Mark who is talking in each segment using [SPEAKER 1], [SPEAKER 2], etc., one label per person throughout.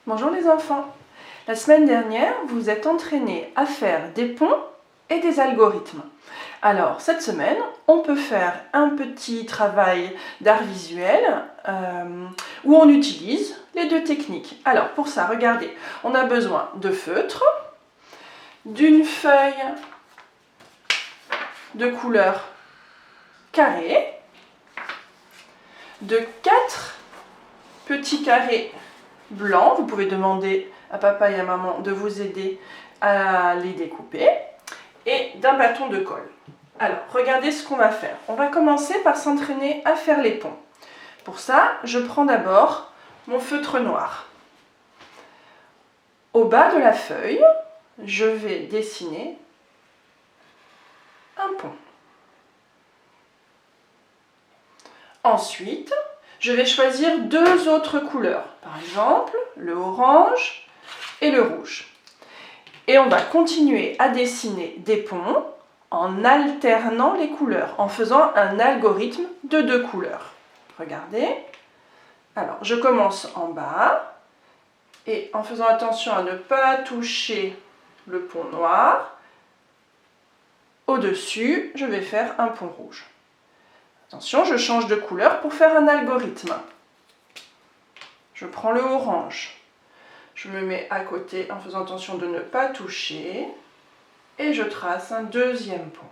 [SPEAKER 1] Bonjour les enfants. La semaine dernière, vous vous êtes entraînés à faire des ponts et des algorithmes. Alors, cette semaine, on peut faire un petit travail d'art visuel où on utilise les deux techniques. Alors, pour ça, regardez, on a besoin de feutre, d'une feuille de couleur carrée, de 4 petits carrés blancs. Vous pouvez demander à papa et à maman de vous aider à les découper, et d'un bâton de colle. Alors, regardez ce qu'on va faire. On va commencer par s'entraîner à faire les ponts. Pour ça, je prends d'abord mon feutre noir. Au bas de la feuille, je vais dessiner un pont. Ensuite, je vais choisir deux autres couleurs, par exemple le orange et le rouge. Et on va continuer à dessiner des ponts en alternant les couleurs, en faisant un algorithme de 2 couleurs. Regardez. Alors, je commence en bas et en faisant attention à ne pas toucher le pont noir, au-dessus, je vais faire un pont rouge. Attention, je change de couleur pour faire un algorithme. Je prends le orange. Je me mets à côté en faisant attention de ne pas toucher et je trace un deuxième pont.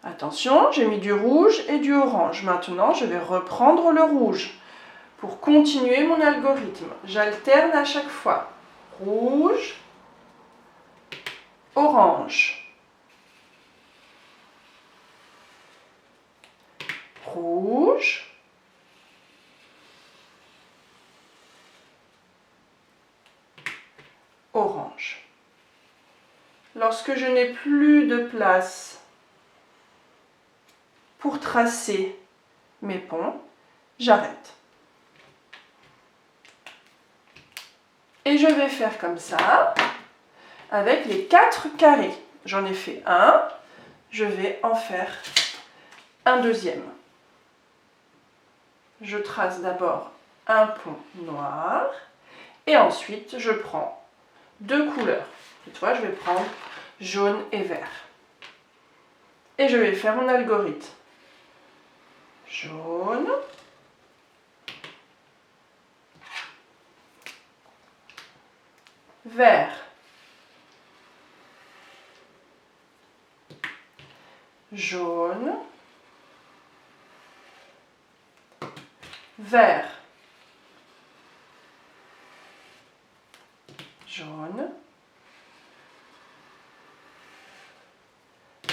[SPEAKER 1] Attention, j'ai mis du rouge et du orange. Maintenant, je vais reprendre le rouge pour continuer mon algorithme. J'alterne à chaque fois. Rouge, orange, rouge, orange. Lorsque je n'ai plus de place pour tracer mes ponts, j'arrête. Et je vais faire comme ça avec les 4 carrés. J'en ai fait un, je vais en faire un deuxième. Je trace d'abord un pont noir et ensuite je prends 2 couleurs. Cette fois, je vais prendre jaune et vert. Et je vais faire mon algorithme. Jaune, vert, jaune, vert, jaune,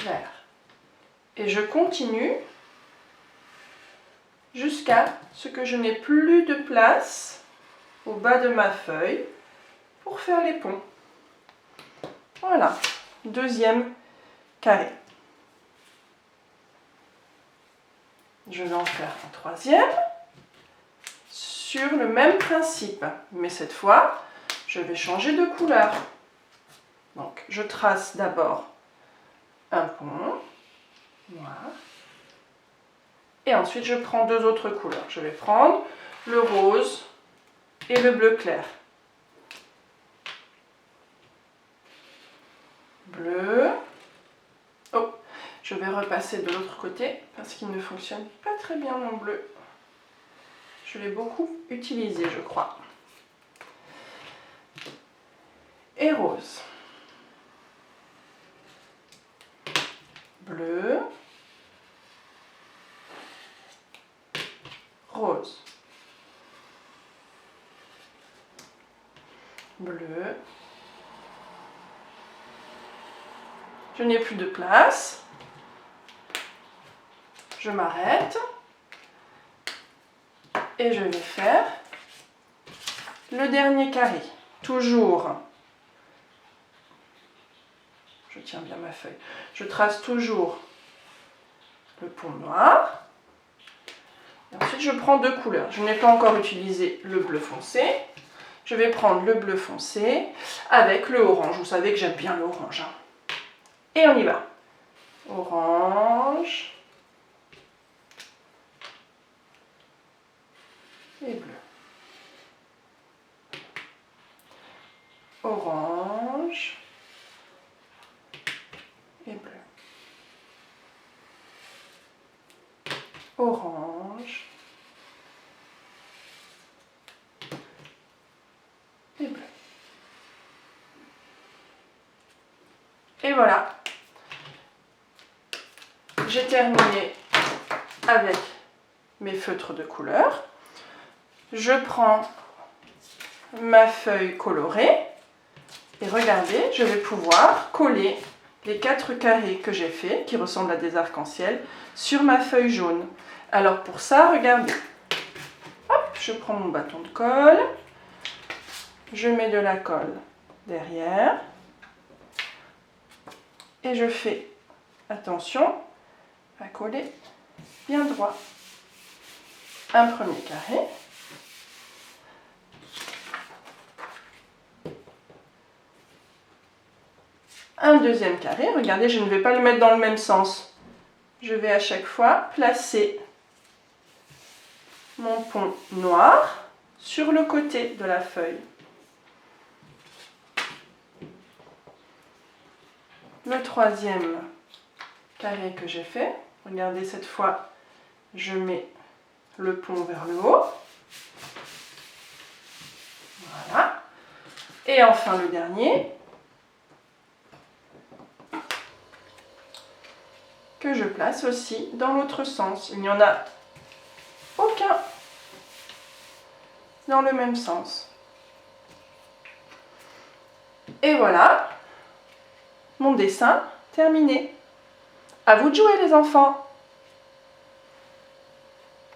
[SPEAKER 1] vert. Et je continue jusqu'à ce que je n'ai plus de place au bas de ma feuille pour faire les ponts. Voilà, deuxième carré. Je vais en faire un troisième sur le même principe, mais cette fois, je vais changer de couleur. Donc, je trace d'abord un pont noir et ensuite je prends 2 autres couleurs. Je vais prendre le rose et le bleu clair. Bleu. Oh, je vais repasser de l'autre côté parce qu'il ne fonctionne pas très bien mon bleu. Je l'ai beaucoup utilisé, je crois. Et rose. Bleu. Rose. Bleu. Je n'ai plus de place. Je m'arrête. Et je vais faire le dernier carré. Toujours. Je tiens bien ma feuille. Je trace toujours le pont noir. Et ensuite, je prends 2 couleurs. Je n'ai pas encore utilisé le bleu foncé. Je vais prendre le bleu foncé avec le orange. Vous savez que j'aime bien l'orange. Et on y va. Orange et bleu. orange et bleu. Orange et bleu. Et voilà. J'ai terminé avec mes feutres de couleur. Je prends ma feuille colorée et regardez, je vais pouvoir coller les 4 carrés que j'ai fait, qui ressemblent à des arcs-en-ciel, sur ma feuille jaune. Alors pour ça, regardez. Hop, je prends mon bâton de colle, je mets de la colle derrière et je fais attention à coller bien droit. Un premier carré. Un deuxième carré. Regardez, je ne vais pas le mettre dans le même sens. Je vais à chaque fois placer mon pont noir sur le côté de la feuille. Le troisième carré que j'ai fait, regardez cette fois, je mets le pont vers le haut. Voilà. Et enfin le dernier, que je place aussi dans l'autre sens. Il n'y en a aucun dans le même sens. Et voilà, mon dessin terminé. À vous de jouer les enfants!